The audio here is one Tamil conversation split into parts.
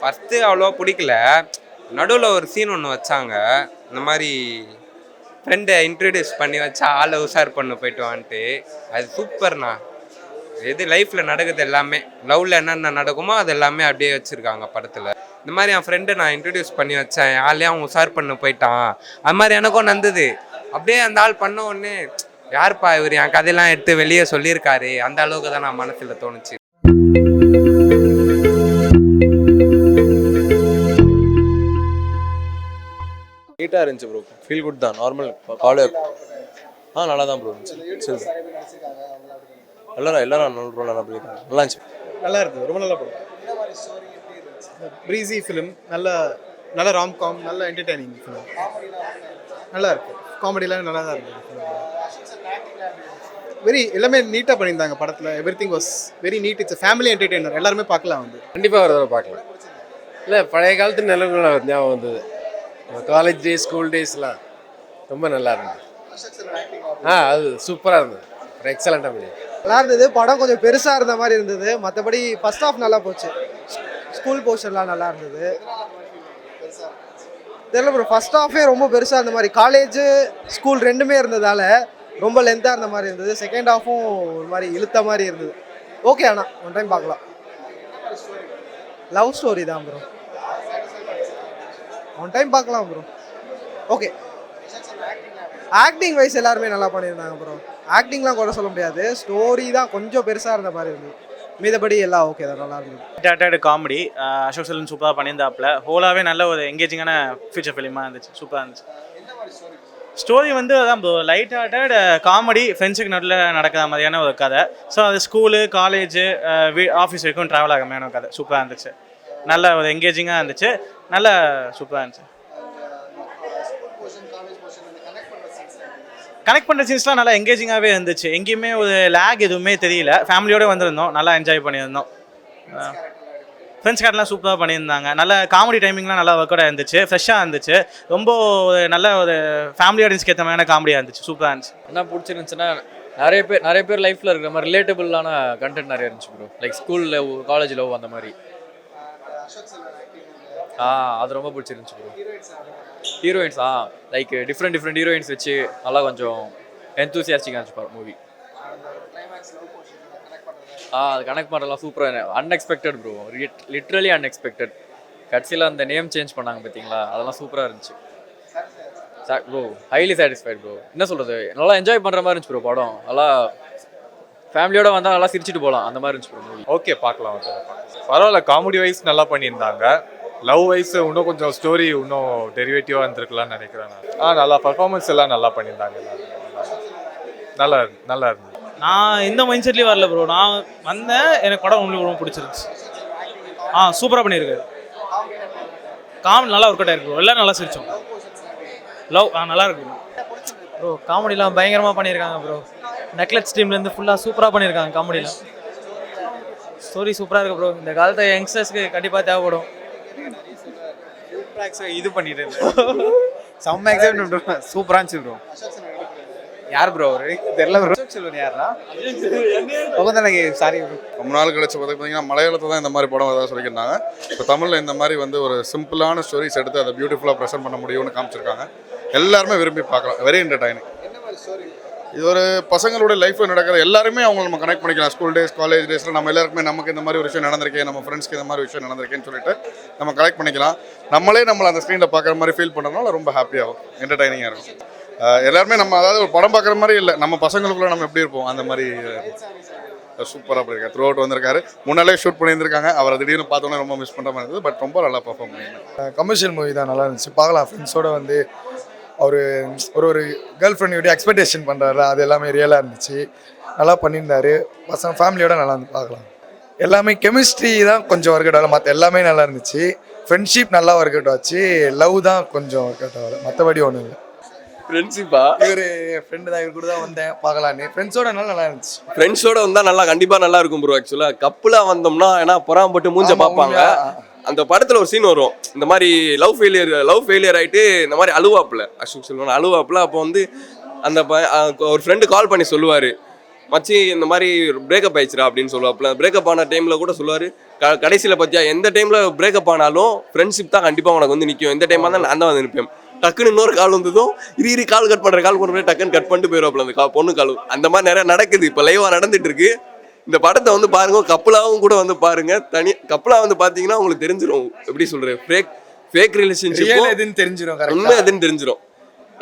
ஃபஸ்ட்டு அவ்வளோவா பிடிக்கல. நடுவில் ஒரு சீன் ஒன்று வச்சாங்க. இந்த மாதிரி ஃப்ரெண்டை இன்ட்ரடியூஸ் பண்ணி வச்சா ஆளை உஷார் பண்ண போயிட்டு வான்ட்டு. அது சூப்பர்ண்ணா. எது லைஃப்பில் நடக்குது எல்லாமே, லவ்வில் என்னென்ன நடக்குமோ அது எல்லாமே அப்படியே வச்சுருக்காங்க படத்தில். இந்த மாதிரி என் ஃப்ரெண்டை நான் இன்ட்ரடியூஸ் பண்ணி வச்சேன், ஆளையும் அவன் உஷார் பண்ண போயிட்டான். அது மாதிரி எனக்கும் நடந்தது. அப்படியே அந்த ஆள் பண்ண உடனே யாருப்பா இவர் என் கதையெல்லாம் எடுத்து வெளியே சொல்லியிருக்காரு, அந்த அளவுக்கு தான் நான் மனசில் தோணுச்சு. நீட்டாக இருந்துச்சு ப்ரோ. ஃபீல் குட் தான், நார்மல் காலேஜ். நல்லா தான் ப்ரோ இருந்துச்சு. சரி எல்லாரும் நல்லா பண்ணியிருக்காங்க. நல்லா இருந்துச்சு. நல்லா இருக்குது, ரொம்ப நல்லா படம். ப்ரீஸி ஃபிலிம், நல்ல ராம்காம், நல்ல என்டர்டெய்னிங் ஃபிலிம். நல்லா இருக்கு, காமெடிலாம் நல்லா தான் இருக்குது. எல்லாமே நீட்டாக பண்ணியிருந்தாங்க படத்தில். Everything was very neat. It's family entertainer, எல்லாருமே பார்க்கலாம் வந்து. கண்டிப்பாக ஒரு தடவை பார்க்கலாம். இல்லை, பழைய காலத்து நிலவுகள் ஞாபகம் வந்தது. காலேஜ் டேஸ், ஸ்கூல் டேஸ்லாம் ரொம்ப நல்லா இருந்தது. அது சூப்பராக இருந்தது, எக்ஸலண்ட்டாக பண்ணி நல்லா இருந்தது. படம் கொஞ்சம் பெருசாக இருந்த மாதிரி இருந்தது. மற்றபடி ஃபர்ஸ்ட் ஆஃப் நல்லா போச்சு. ஸ்கூல் போர்ஷன்லாம் நல்லா இருந்தது. தெரியல ப்ரோ, ஃபர்ஸ்ட் ஆஃபே ரொம்ப பெருசாக இருந்த மாதிரி, காலேஜ் ஸ்கூல் ரெண்டுமே இருந்ததால் ரொம்ப லென்த்தாக இருந்த மாதிரி இருந்தது. செகண்ட் ஹாஃபும் ஒரு மாதிரி இழுத்த மாதிரி இருந்தது. ஓகே, ஆனால் ஒன் டைம் பார்க்கலாம். லவ் ஸ்டோரி தான் ப்ரோ, ஒன் டைம் பார்க்கலாம் ப்ரோ. ஓகே, ஆக்டிங் வைஸ் எல்லாருமே நல்லா பண்ணியிருந்தாங்க ப்ரோ. ஆக்டிங்லாம் கூட சொல்ல முடியாது, ஸ்டோரி தான் கொஞ்சம் பெருசாக இருந்த மாதிரி இருந்தது. மீதபடி எல்லாம் ஓகே தான், நல்லா இருந்தது. டாட்டட் காமெடி, அசோக் செல்வன் சூப்பராக பண்ணியிருந்தாப்புல. ஹோலாகவே நல்ல ஒரு எங்கேஜிங்கான ஃபியூச்சர் ஃபிலிமாக இருந்துச்சு, சூப்பராக இருந்துச்சு. ஸ்டோரி வந்து அதான் ப்ரோ, லைட் ஹார்ட்டட் காமெடி, ஃப்ரெண்ட்ஸுக்கு நடுவில் நடக்கிற மாதிரியான ஒரு கதை. ஸோ அது ஸ்கூலு, காலேஜு, ஆஃபீஸ் வரைக்கும் ட்ராவல் ஆகிற மாதிரியான கதை. சூப்பராக இருந்துச்சு, நல்ல ஒரு எங்கேஜிங்காக இருந்துச்சு, நல்ல சூப்பராக இருந்துச்சு. கனெக்ட் பண்ணுற சீன்ஸ்லாம் நல்லா எங்கேஜிங்காகவே இருந்துச்சு. எங்கேயுமே ஒரு லேக் எதுவுமே தெரியல. ஃபேமிலியோடு வந்திருந்தோம், நல்லா என்ஜாய் பண்ணியிருந்தோம். ஃப்ரெண்ட்ஸ் கார்டெலாம் சூப்பராக பண்ணியிருந்தாங்க. நல்ல காமெடி டைமிங்லாம் நல்லா ஒர்க் அவுட் இருந்துச்சு, ஃப்ரெஷ்ஷாக இருந்துச்சு. ரொம்ப நல்ல ஒரு ஃபேமிலி ஆடியன்ஸ்க்கு ஏற்ற மாதிரியான காமெடியாக இருந்துச்சு, சூப்பராக இருந்துச்சு. என்ன பிடிச்சிருந்துச்சுன்னா, நிறைய பேர் லைஃப்பில் இருக்கிற மாதிரி ரிலேட்டபிளான கண்டென்ட் நிறைய இருந்துச்சு bro. Like school love, college love, அந்த மாதிரி. அது ரொம்ப பிடிச்சிருந்துச்சு bro. Heroines like different heroines வச்சு நல்லா கொஞ்சம் என்தூசியாஸ்டிக்காக இருந்துச்சு மூவி. அது கனெக்ட் பண்ணுறதுலாம் சூப்பராக, அன்எக்ஸ்பெக்டட் ப்ரோ, லிட்ரலி அன்எக்ஸ்பெக்டட். கடைசியில் அந்த நேம் சேஞ்ச் பண்ணாங்க பார்த்தீங்களா, அதெல்லாம் சூப்பராக இருந்துச்சு ப்ரோ. Highly satisfied bro. என்ன சொல்கிறது, நல்லா என்ஜாய் பண்ணுற மாதிரி இருந்துச்சு ப்ரோ படம். நல்லா ஃபேமிலியோட வந்தால் நல்லா சிரிச்சிட்டு போகலாம், அந்த மாதிரி இருந்துச்சு ப்ரோ மூவி. ஓகே, பார்க்கலாம். பரவாயில்ல, காமெடி வைஸ் நல்லா பண்ணியிருந்தாங்க. லவ் வைஸ் இன்னும் கொஞ்சம் ஸ்டோரி இன்னும் டெரிவேட்டிவாக இருந்திருக்கலாம்னு நினைக்கிறேன் நான். நல்லா பர்ஃபார்மன்ஸ் எல்லாம் நல்லா பண்ணியிருந்தாங்க. நல்லா இருந்தது. நான் இந்த மைண்ட் செட்லேயே வரல ப்ரோ. நான் வந்தேன், எனக்கு படம் உங்களுக்கு ரொம்ப பிடிச்சிருந்துச்சு. சூப்பராக பண்ணியிருக்காரு. காமெடி நல்லா ஒர்க் அவுட் ஆயிருக்கு ப்ரோ. எல்லாம் நல்லா சிரிச்சோம். லவ் நல்லா இருக்கு ப்ரோ. காமெடிலாம் பயங்கரமாக பண்ணியிருக்காங்க ப்ரோ. நெக்லெஸ் டீம்லேருந்து ஃபுல்லாக சூப்பராக பண்ணியிருக்காங்க காமெடிலாம். ஸ்டோரி சூப்பராக இருக்குது ப்ரோ. இந்த காலத்து யங்ஸ்டர்ஸ்க்கு கண்டிப்பாக தேவைப்படும். இது பண்ணிட்டு செம்ம எக்ஸைட்மெண்ட், சூப்பராக இருந்துச்சு ப்ரோ. யார் ப்ரோ அவரு தெரியல ப்ரோ. செல்வன் யாருன்னா எனக்கு சாரி ப்ரோ. ரொம்ப நாள் கழிச்சு பார்த்தீங்கன்னா மலையாளத்தை தான் இந்த மாதிரி படம் ஏதாவது சொல்லியிருந்தாங்க. இப்போ தமிழில் இந்த மாதிரி வந்து ஒரு சிம்பிளான ஸ்டோரிஸ் எடுத்து அதை பியூட்டிஃபுல்லாக ப்ரெசென்ட் பண்ண முடியும்னு காமிச்சிருக்காங்க. எல்லாருமே விரும்பி பார்க்கலாம். Very entertaining. இது ஒரு பசங்களோட லைஃப்பில் நடக்கிற எல்லாருமே அவங்க நம்ம கனெக்ட் பண்ணிக்கலாம். ஸ்கூல் டேஸ், காலேஜ் டேஸில் நம்ம எல்லாருக்குமே நமக்கு இந்த மாதிரி ஒரு விஷயம் நடந்திருக்கேன், நம்ம ஃப்ரெண்ட்ஸ்க்கு இந்த மாதிரி விஷயம் நடந்திருக்கேன்னு சொல்லிட்டு நம்ம கனெக்ட் பண்ணிக்கலாம். நம்மளே நம்மளை அந்த ஸ்க்ரீனில் பார்க்குற மாதிரி ஃபீல் பண்ணுறதுனால ரொம்ப ஹாப்பியாகும், என்டர்டைனிங்காக இருக்கும். எல்லாருமே நம்ம அதாவது ஒரு படம் பார்க்குற மாதிரி இல்லை, நம்ம பசங்களுக்குள்ளே நம்ம எப்படி இருப்போம் அந்த மாதிரி சூப்பராக பண்ணியிருக்காரு. த்ரூ அவுட் வந்திருக்காரு. முன்னாலே ஷூட் பண்ணியிருந்திருக்காங்க. அவரை திடீர்னு பார்த்தோன்னே ரொம்ப மிஸ் பண்ணுற மாதிரி இருந்தது. பட் ரொம்ப நல்லா பர்ஃபார்ம் பண்ணியிருந்தாங்க. கமர்ஷியல் மூவி தான், நல்லா இருந்துச்சு. பார்க்கலாம். ஃப்ரெண்ட்ஸோடு வந்து ஒரு கேர்ள் ஃப்ரெண்ட் எக்ஸ்பெக்டேஷன் பண்ணுறாரு, அது எல்லாமே ரியலாக இருந்துச்சு. நல்லா பண்ணியிருந்தாரு. பசங்க ஃபேமிலியோட நல்லா இருந்து பார்க்கலாம். எல்லாமே கெமிஸ்ட்ரி தான் கொஞ்சம் ஒர்க் அவுட் ஆகல, மற்ற எல்லாமே நல்லா இருந்துச்சு. ஃப்ரெண்ட்ஷிப் நல்லா ஒர்க் அவுட் ஆச்சு. லவ் தான் கொஞ்சம் ஒர்க் அவுட் ஆகலை, மற்றபடி ஒன்றும் இல்லை. ஃப்ரெண்ட்ஷிப்பா? இவர் ஃப்ரெண்டு தான், இவர் கூட தான் வந்தேன் பார்க்கலான்னு. ஃப்ரெண்ட்ஸோட நல்லா இருந்துச்சு. ஃப்ரெண்ட்ஸோட வந்தால் நல்லா, கண்டிப்பாக நல்லா இருக்கும் ப்ரோ. ஆக்சுவலாக கப்புலாக வந்தோம்னா ஏன்னா பொறாமப்பட்டு மூஞ்ச பார்ப்பாங்க. அந்த படத்தில் ஒரு சீன் வரும், இந்த மாதிரி லவ் ஃபெயிலியர் ஆகிட்டு இந்த மாதிரி அழுவாப்பில், அசோக் செல்வன் அழுவாப்பில். அப்போ வந்து அந்த ஒரு ஃப்ரெண்டு கால் பண்ணி சொல்லுவார், மச்சி இந்த மாதிரி பிரேக்கப் ஆயிடுச்சுடா அப்படின்னு சொல்லுவாப்புல. பிரேக்கப் ஆன டைமில் கூட சொல்லுவார், கடைசியில் பார்த்தியா எந்த டைமில் பிரேக்கப் ஆனாலும் ஃப்ரெண்ட்ஷிப் தான் கண்டிப்பாக உனக்கு வந்து நிற்கும், இந்த டைமாக தான் நான் தான் வந்து நிற்பேன். டக்குன்னு இன்னொரு கால் வந்ததும் கால் கட் பண்ணுற டக்குன்னு கட் பண்ணிட்டு போயிடுவாப்புல அந்த பொண்ணு கால். அந்த மாதிரி நிறையா நடக்குது, இப்போ லைவாக நடந்துட்டு இருக்கு. இந்த படத்தை வந்து பாருங்க, கப்பலாகவும் கூட வந்து பாருங்க. கப்பலாக வந்து பார்த்தீங்கன்னா உங்களுக்கு தெரிஞ்சிடும், எப்படி சொல்கிறேன், ஃபேக் ரிலேஷன்ஷிப் எதுன்னு தெரிஞ்சிடும், உண்மை எதுன்னு தெரிஞ்சிடும்.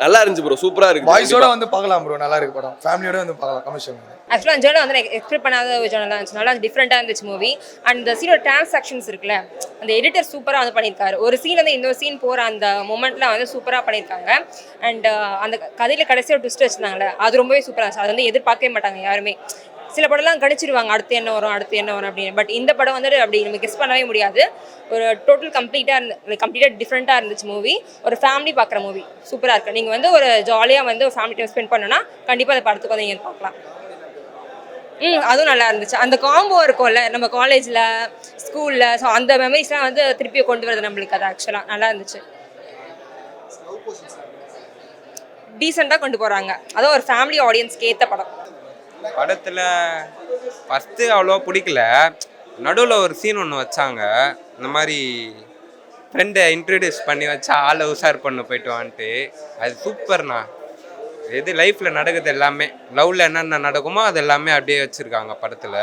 நல்லா இருந்துச்சு ப்ரோ, சூப்பராக இருக்கு. வாய்ஸோட வந்து பார்க்கலாம் ப்ரோ, நல்லா இருக்கு படம். ஃபேமிலியோட வந்து பார்க்கலாம். கமர்ஷியல் ஆக்சுவலாக அந்த வந்து எக்ஸ்பெக்ட் பண்ணாத ஒரு நல்லா இருந்துச்சு, நல்லா டிஃப்ரெண்ட்டாக இருந்துச்சு மூவி. அண்ட் இந்த சீனோட டிரான்சாக்ஷன்ஸ் இருக்குல்ல, அந்த எடிட்டர் சூப்பராக வந்து பண்ணியிருக்காரு. ஒரு சீன் வந்து இன்னொரு சீன் போகிற அந்த மொமெண்ட்லாம் வந்து சூப்பராக பண்ணியிருக்காங்க. அண்ட் அந்த கதையில் கடைசியாக ட்விஸ்ட் வச்சுருந்தாங்களே, அது ரொம்பவே சூப்பராக இருந்துச்சு. அது வந்து எதிர்பார்க்கவே மாட்டாங்க யாருமே. சில படம்லாம் கணிச்சிருவாங்க அடுத்து என்ன வரும் அப்படின்னு. பட் இந்த படம் வந்து அப்படி நம்ம கெஸ் பண்ணவே முடியாது. ஒரு டோட்டல் கம்ப்ளீட்டாக டிஃப்ரெண்ட்டாக இருந்துச்சு மூவி. ஒரு ஃபேமிலி பார்க்குற மூவி, சூப்பராக இருக்குது. நீங்கள் வந்து ஒரு ஜாலியாக வந்து ஒரு ஃபேமிலி டைம் ஸ்பெண்ட் பண்ணணும்னா கண்டிப்பாக அந்த படத்துக்கு வந்து நீங்கள் பார்க்கலாம். அதுவும் நல்லா இருந்துச்சு. அந்த காம்போ இருக்கும்ல நம்ம காலேஜில் ஸ்கூலில், ஸோ அந்த மெமரிஸ்லாம் வந்து திருப்பி கொண்டு வருது நம்மளுக்கு. அது ஆக்சுவலாக நல்லா இருந்துச்சு, டீசெண்டாக கொண்டு போகிறாங்க. அதுவும் ஒரு ஃபேமிலி ஆடியன்ஸ்க்கு ஏற்ற படம். படத்தில் ஃபஸ்ட்டு அவ்வளோவா பிடிக்கல. நடுவில் ஒரு சீன் ஒன்று வச்சாங்க, இந்த மாதிரி ஃப்ரெண்டை இன்ட்ரடியூஸ் பண்ணி வச்சா ஆளை உஷார் பண்ண போயிட்டு வான்ட்டு. அது சூப்பர்ண்ணா. எது லைஃப்பில் நடக்குது எல்லாமே, லவ்வில் என்னென்ன நடக்குமோ அது எல்லாமே அப்படியே வச்சுருக்காங்க படத்தில்.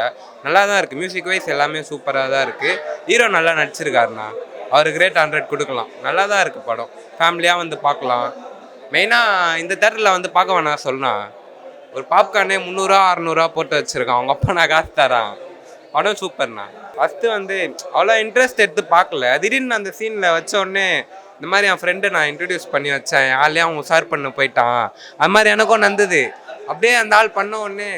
நல்லா தான் இருக்குது, மியூசிக் வைஸ் எல்லாமே சூப்பராக தான் இருக்குது. ஹீரோ நல்லா நடிச்சிருக்காருண்ணா, அவருக்கு ரேட் 100 கொடுக்கலாம். நல்லா தான் இருக்குது படம், ஃபேமிலியாக வந்து பார்க்கலாம். மெயினாக இந்த தேட்டரில் வந்து பார்க்க வேணாம் சொல்லலாம். ஒரு பாப்கார்னே 300-600 போட்டு வச்சுருக்கான், அவங்க அப்பா நான் காசு தரான். படம் சூப்பர்ண்ணா. ஃபஸ்ட்டு வந்து அவ்வளோ இன்ட்ரெஸ்ட் எடுத்து பார்க்கல, திடீர்னு அந்த சீனில் வச்ச உடனே இந்த மாதிரி என் ஃப்ரெண்டை நான் இன்ட்ரடியூஸ் பண்ணி வச்சேன், ஆளையும் அவங்க உஷார் பண்ண போயிட்டான். அது மாதிரி எனக்கும் நடந்தது. அப்படியே அந்த ஆள் பண்ண உடனே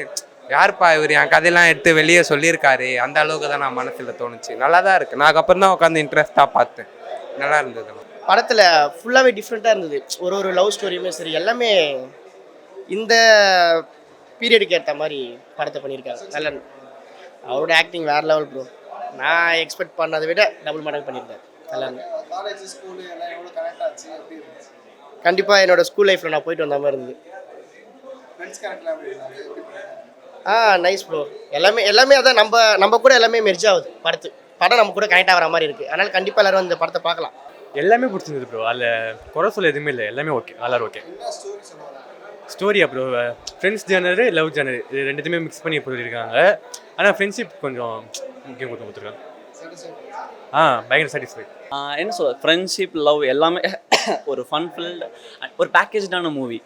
யாருப்பா இவர், என் கதையெல்லாம் எடுத்து வெளியே சொல்லியிருக்காரு, அந்த அளவுக்கு தான் நான் மனசில் தோணுச்சு. நல்லா தான் இருக்குது. நான் அப்புறம் தான் உட்காந்து இன்ட்ரெஸ்ட்டாக பார்த்தேன், நல்லா இருந்தது. படத்தில் ஃபுல்லாகவே டிஃப்ரெண்ட்டாக இருந்தது. ஒரு லவ் ஸ்டோரியுமே சரி, எல்லாமே இந்த பீரியடுக்கு ஏற்ற மாதிரி படத்தை பண்ணியிருக்காங்க. நல்ல அவரோட ஆக்டிங் வேறு லெவல் ப்ரோ. நான் எக்ஸ்பெக்ட் பண்ணதை விட டபுள் மடங்கு பண்ணியிருக்காரு. நல்லா இருந்தது. கண்டிப்பாக என்னோடய ஸ்கூல் லைஃப்பில் நான் போயிட்டு வந்த மாதிரி இருந்தது. Nice bro. எல்லாமே அதான் நம்ம கூட எல்லாமே மெர்ஜ் ஆகுது. படம் நம்ம கூட கனெக்ட் ஆகிற மாதிரி இருக்குது. அதனால் கண்டிப்பாக எல்லோரும் இந்த படத்தை பார்க்கலாம். எல்லாமே பிடிச்சிருந்தது ப்ரோ, அதில் குறை சொல்ல எதுவுமே இல்லை, எல்லாமே ஓகே, எல்லாரும் ஓகே. ஸ்டோரியா ப்ரோ, ஃப்ரெண்ட்ஸ் ஜேர்னரு, லவ் ஜேர்னரு, இது ரெண்டுத்தையுமே மிக்ஸ் பண்ணி போயிருக்காங்க. ஆனால் ஃப்ரெண்ட்ஷிப் கொஞ்சம் முக்கியம் கொடுத்துருக்காங்க. பயங்கர சாட்டிஸ்ஃபைட். என்ன சொல்ல, ஃப்ரெண்ட்ஷிப், லவ் எல்லாமே ஒரு ஃபன் ஃபில்டு, ஒரு பேக்கேஜான மூவி.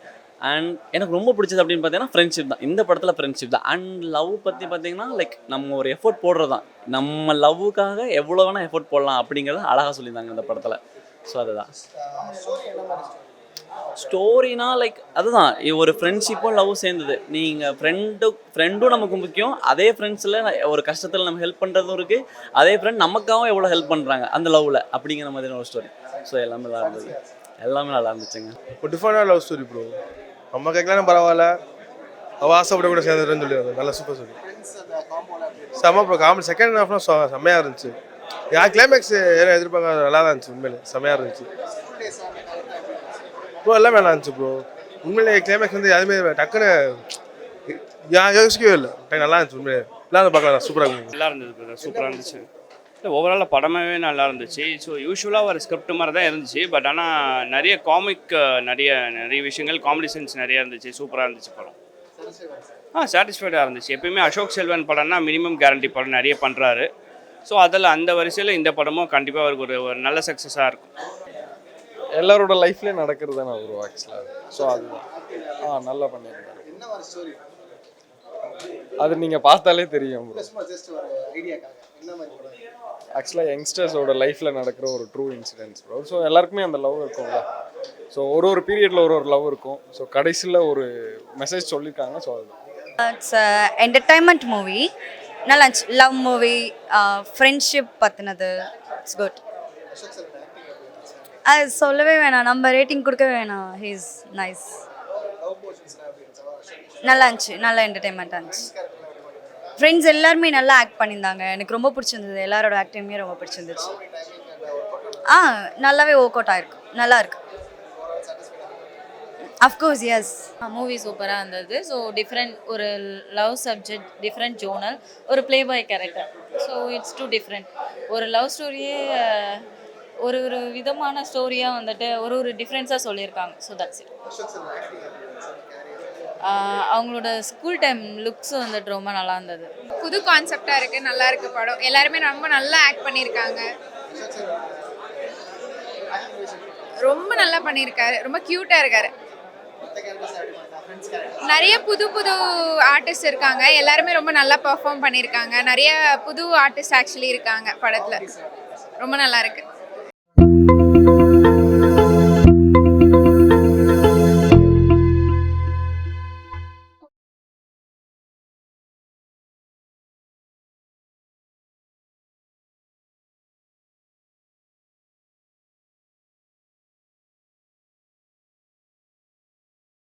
அண்ட் எனக்கு ரொம்ப பிடிச்சது அப்படின்னு பார்த்தீங்கன்னா ஃப்ரெண்ட்ஷிப் தான். இந்த படத்தில் ஃப்ரெண்ட்ஷிப் தான். அண்ட் லவ் பற்றி பார்த்தீங்கன்னா லைக் நம்ம ஒரு எஃபோர்ட் போடுறது தான், நம்ம லவ்வுக்காக எவ்வளோ வேணால் எஃபோர்ட் போடலாம் அப்படிங்கிறத அழகாக சொல்லியிருந்தாங்க இந்த படத்தில். ஸோ அதுதான் ஸ்டோரினா, லைக் அதுதான் ஒரு ஃப்ரெண்ட்ஷிப்பும் லவ் சேர்ந்தது. நீங்கள் ஃப்ரெண்டும் நமக்கு முக்கியம், அதே ஃப்ரெண்ட்ஸில் ஒரு கஷ்டத்தில் நம்ம ஹெல்ப் பண்ணுறதும் இருக்குது, அதே ஃப்ரெண்ட் நமக்காகவும் எவ்வளோ ஹெல்ப் பண்ணுறாங்க அந்த லவ்வில், அப்படிங்கிற மாதிரியான ஒரு ஸ்டோரி. ஸோ எல்லாமே நல்லா இருந்தது, எல்லாமே நல்லா இருந்துச்சுங்க. ஒரு டிஃப்ரெண்டான லவ் ஸ்டோரி ப்ரோ. நம்ம கேட்கலாம் பரவாயில்ல, அவள் ஆசைப்பட கூட சேர்ந்துருன்னு சொல்லி நல்லா சூப்பர் ஸ்டோரி. செம்ம ப்ரோ. காமெடி செகண்ட் ஹாஃப்லாம் செம்மையாக இருந்துச்சு. கிளைமேக்ஸ் ஏன்னா எதிர்பார்க்க நல்லா தான் இருந்துச்சு. உண்மையிலே செம்மையாக இருந்துச்சு ப்ரோ. எல்லாமே நல்லா இருந்துச்சு ப்ரோ. உண்மையிலே கிளைமேக்ஸ் வந்து யாருமே டக்குன்னு யோசிக்கவே இல்லை. நல்லா இருந்துச்சு உண்மையிலே. எல்லாம் பார்க்கலாம், சூப்பராக இருந்துச்சு. நல்லா இருந்தது ப்ரோ, சூப்பராக இருந்துச்சு. ஓவராலாக படமாகவே நல்லா இருந்துச்சு. ஸோ யூஸ்வலாக ஒரு ஸ்கிரிப்ட் மாதிரி தான் இருந்துச்சு. பட் ஆனால் நிறைய காமிக், நிறைய விஷயங்கள், காமெடி சென்ஸ் நிறையா இருந்துச்சு. சூப்பராக இருந்துச்சு படம். சாட்டிஸ்ஃபைடாக இருந்துச்சு. எப்பயுமே அசோக் செல்வன் படம்னா மினிமம் கேரண்டி படம் நிறைய பண்ணுறாரு. ஸோ அதில் அந்த வரிசையில் இந்த படமும் கண்டிப்பாக அவருக்கு ஒரு நல்ல சக்ஸஸாக இருக்கும். எல்லாரோட லைஃப்லேயும் நடக்கிறது தானே ப்ரோ ஆக்சுவலாக. ஸோ அதுதான் நல்லா பண்ணியிருக்காரு. அது நீங்கள் பார்த்தாலே தெரியும் ப்ரோ. ஆக்சுவலாக யங்ஸ்டர்ஸோட லைஃப்பில் நடக்கிற ஒரு ட்ரூ இன்சிடென்ட்ஸ் ப்ரோ. ஸோ எல்லாருக்குமே அந்த லவ் இருக்கும்ல. ஸோ ஒரு பீரியடில் ஒரு லவ் இருக்கும். ஸோ கடைசியில் ஒரு மெசேஜ் சொல்லியிருக்காங்க. ஸோ அதுதான் இட்ஸ் என்டர்டைன்மெண்ட் மூவி. நல்லா இருந்துச்சு. லவ் மூவி, ஃப்ரெண்ட்ஷிப் பற்றினது. It's good. அது சொல்லவே வேணாம், நம்ம ரேட்டிங் கொடுக்கவே வேணாம். He's nice. நல்லா இருந்துச்சு, நல்லா என்டர்டைன்மெண்ட்டாக இருந்துச்சு. ஃப்ரெண்ட்ஸ் எல்லாருமே நல்லா ஆக்ட் பண்ணியிருந்தாங்க. எனக்கு ரொம்ப பிடிச்சிருந்தது. எல்லாரோட ஆக்டிங்குமே ரொம்ப பிடிச்சிருந்துச்சு. நல்லாவே ஒர்க் அவுட் ஆகிருக்கு. நல்லா இருக்கு. Of course S. மூவி சூப்பராக இருந்தது. ஸோ டிஃப்ரெண்ட் ஒரு லவ் சப்ஜெக்ட், டிஃப்ரெண்ட் ஜோனல், ஒரு playboy character. So it's too different. ஒரு லவ் ஸ்டோரியே ஒரு ஒரு விதமான ஸ்டோரியாக வந்துட்டு ஒரு ஒரு டிஃப்ரென்ஸாக சொல்லியிருக்காங்க. So that's it. அவங்களோட ஸ்கூல் டைம் லுக்ஸ் வந்துட்டு ரொம்ப நல்லா இருந்தது. புது கான்செப்டாக இருக்குது, நல்லா இருக்குது படம். எல்லாருமே ரொம்ப நல்லா ஆக்ட் பண்ணியிருக்காங்க. ரொம்ப நல்லா பண்ணியிருக்காரு, ரொம்ப க்யூட்டாக இருக்காரு. நிறைய புது புது ஆர்டிஸ்ட் இருக்காங்க, எல்லாருமே ரொம்ப நல்லா பெர்ஃபார்ம் பண்ணியிருக்காங்க. நிறைய புது ஆர்டிஸ்ட் ஆக்சுவலி இருக்காங்க படத்தில், ரொம்ப நல்லா இருக்கு.